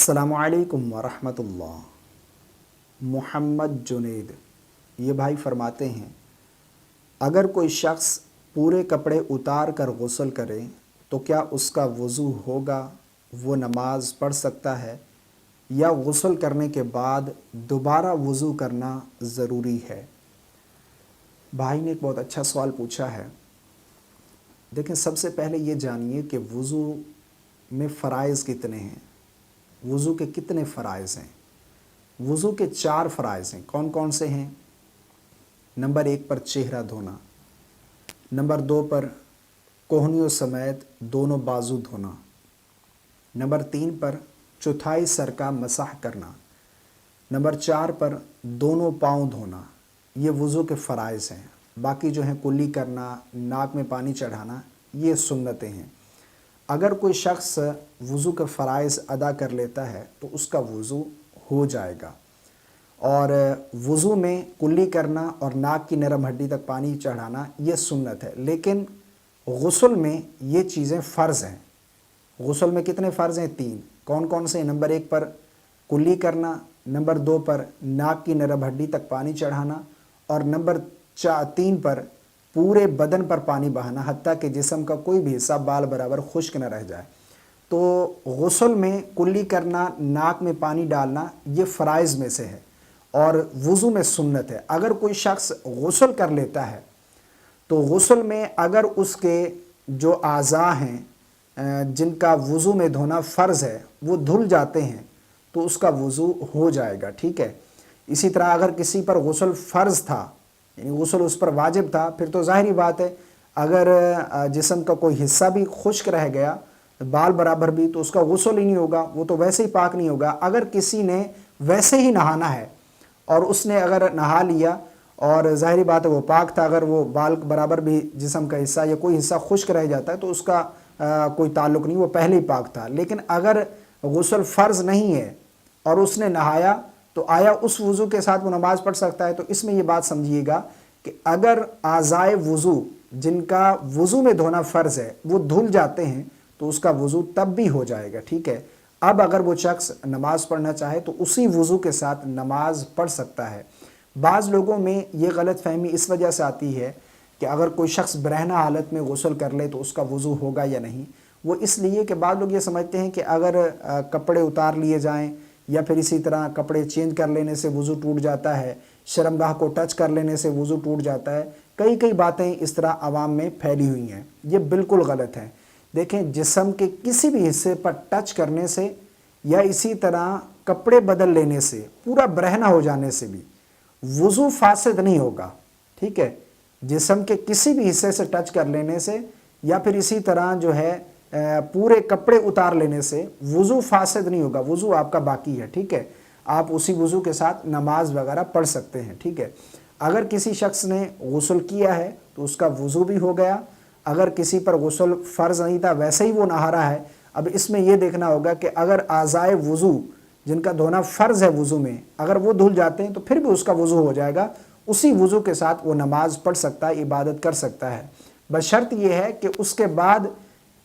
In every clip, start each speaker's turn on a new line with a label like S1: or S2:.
S1: अस्सलाम वालेकुम वरहमतुल्लाह। मोहम्मद जुनैद ये भाई फरमाते हैं, अगर कोई शख्स पूरे कपड़े उतार कर गुस्ल करे तो क्या उसका वज़ू होगा, वो नमाज पढ़ सकता है या गुस्ल करने के बाद दोबारा वज़ू करना ज़रूरी है? भाई ने एक बहुत अच्छा सवाल पूछा है। देखें, सबसे पहले ये जानिए कि वज़ू में फ़राइज़ कितने हैं, वज़ू के कितने फ़राइज़ हैं। वज़ू के 4 फ़राइज़ हैं। कौन कौन से हैं? नंबर 1 पर चेहरा धोना, नंबर 2 पर कोहनियों समेत दोनों बाजू धोना, नंबर 3 पर चौथाई सर का मसाह करना, नंबर 4 पर दोनों पाँव धोना। ये वज़ू के फ़राइज़ हैं। बाकी जो हैं कुल्ली करना, नाक में पानी चढ़ाना, ये सुन्नतें हैं। अगर कोई शख्स वज़ू के फ़राइज़ अदा कर लेता है तो उसका वज़ू हो जाएगा। और वज़ू में कुल्ली करना और नाक की नरम हड्डी तक पानी चढ़ाना ये सुन्नत है, लेकिन गुस्ल में ये चीज़ें फ़र्ज़ हैं। गुस्ल में कितने फ़र्ज़ हैं? 3। कौन कौन से? नंबर 1 पर कुल्ली करना, नंबर 2 पर नाक की नरम हड्डी तक पानी चढ़ाना और नंबर 3 पर पूरे बदन पर पानी बहाना, हत्ता कि जिस्म का कोई भी हिस्सा बाल बराबर खुश्क न रह जाए। तो गुस्ल में कुल्ली करना, नाक में पानी डालना, ये फ़राइज़ में से है और वज़ू में सुन्नत है। अगर कोई शख्स गुस्ल कर लेता है तो गुस्ल में अगर उसके जो आज़ा हैं जिनका वज़ू में धोना फ़र्ज़ है वो धुल जाते हैं तो उसका वज़ू हो जाएगा। ठीक है। इसी तरह अगर किसी पर गुस्ल फ़र्ज़ था, यानी गुस्ल उस पर वाजिब था, फिर तो ज़ाहिरी बात है अगर जिस्म का कोई हिस्सा भी खुश्क रह गया, बाल बराबर भी, तो उसका गुस्ल ही नहीं होगा, वो तो वैसे ही पाक नहीं होगा। अगर किसी ने वैसे ही नहाना है और उसने अगर नहा लिया और ज़ाहिरी बात है वो पाक था, अगर वो बाल बराबर भी जिस्म का हिस्सा या कोई हिस्सा खुश्क रह जाता है तो उसका कोई ताल्लुक़ नहीं, वो पहले ही पाक था। लेकिन अगर गुस्ल फ़र्ज़ नहीं है और उसने नहाया तो आया उस वज़ू के साथ वो नमाज़ पढ़ सकता है? तो इसमें ये बात समझिएगा कि अगर आज़ाए वज़ू जिनका वज़ू में धोना फ़र्ज़ है वो धुल जाते हैं तो उसका वज़ू तब भी हो जाएगा। ठीक है। अब अगर वो शख्स नमाज़ पढ़ना चाहे तो उसी वज़ू के साथ नमाज़ पढ़ सकता है। बाज़ लोगों में ये गलत फ़हमी इस वजह से आती है कि अगर कोई शख्स बरहना हालत में गुस्ल कर ले तो उसका वज़ू होगा या नहीं। वो इसलिए कि बाद लोग ये समझते हैं कि अगर कपड़े उतार लिए जाएँ या फिर इसी तरह कपड़े चेंज कर लेने से वज़ू टूट जाता है, शर्मगाह को टच कर लेने से वज़ू टूट जाता है। कई बातें इस तरह आवाम में फैली हुई हैं, ये बिल्कुल गलत है। देखें, जिस्म के किसी भी हिस्से पर टच करने से या इसी तरह कपड़े बदल लेने से, पूरा बरहना हो जाने से भी वज़ू फासिद नहीं होगा। ठीक है। जिस्म के किसी भी हिस्से से टच कर लेने से या फिर इसी तरह जो है पूरे कपड़े उतार लेने से वज़ू फासिद नहीं होगा, वज़ू आपका बाकी है। ठीक है। आप उसी वज़ू के साथ नमाज वगैरह पढ़ सकते हैं। ठीक है। अगर किसी शख्स ने गुस्ल किया है तो उसका वज़ू भी हो गया। अगर किसी पर गुस्ल फ़र्ज़ नहीं था, वैसे ही वो नहा रहा है, अब इसमें यह देखना होगा कि अगर आज़ाए वज़ू जिनका धोना फ़र्ज़ है वज़ू में, अगर वो धुल जाते हैं तो फिर भी उसका वज़ू हो जाएगा। उसी वज़ू के साथ वो नमाज पढ़ सकता है, इबादत कर सकता है। बशर्त ये है कि उसके बाद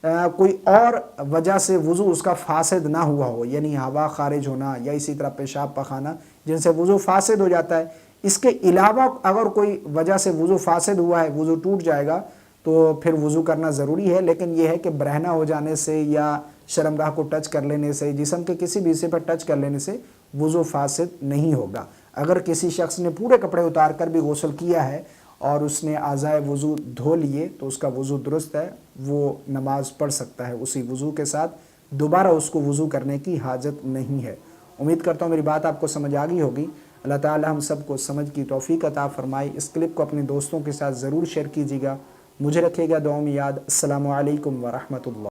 S1: कोई और वजह से वज़ू उसका फासिद ना हुआ हो, यानी हवा खारिज होना या इसी तरह पेशाब पखाना, जिनसे वज़ू फासिद हो जाता है। इसके अलावा अगर कोई वजह से वज़ू फासिद हुआ है, वज़ू टूट जाएगा, तो फिर वज़ू करना ज़रूरी है। लेकिन यह है कि बरहना हो जाने से या शर्मगाह को टच कर लेने से, जिस्म के किसी भी हिस्से पर टच कर लेने से वज़ू फासिद नहीं होगा। अगर किसी शख्स ने पूरे कपड़े उतार कर भी गुस्ल किया है और उसने आज़ाए वज़ू धो लिए तो उसका वज़ू दुरुस्त है, वो नमाज़ पढ़ सकता है उसी वज़ू के साथ, दोबारा उसको वज़ू करने की हाजत नहीं है। उम्मीद करता हूँ मेरी बात आपको समझ आ गई होगी। अल्लाह ताला हम सबको समझ की तौफ़ीक़ अता फ़रमाए। इस क्लिप को अपने दोस्तों के साथ ज़रूर शेयर कीजिएगा। मुझे रखिएगा दुआ में याद। अस्सलामु अलैकुम व रहमतुल्लाह।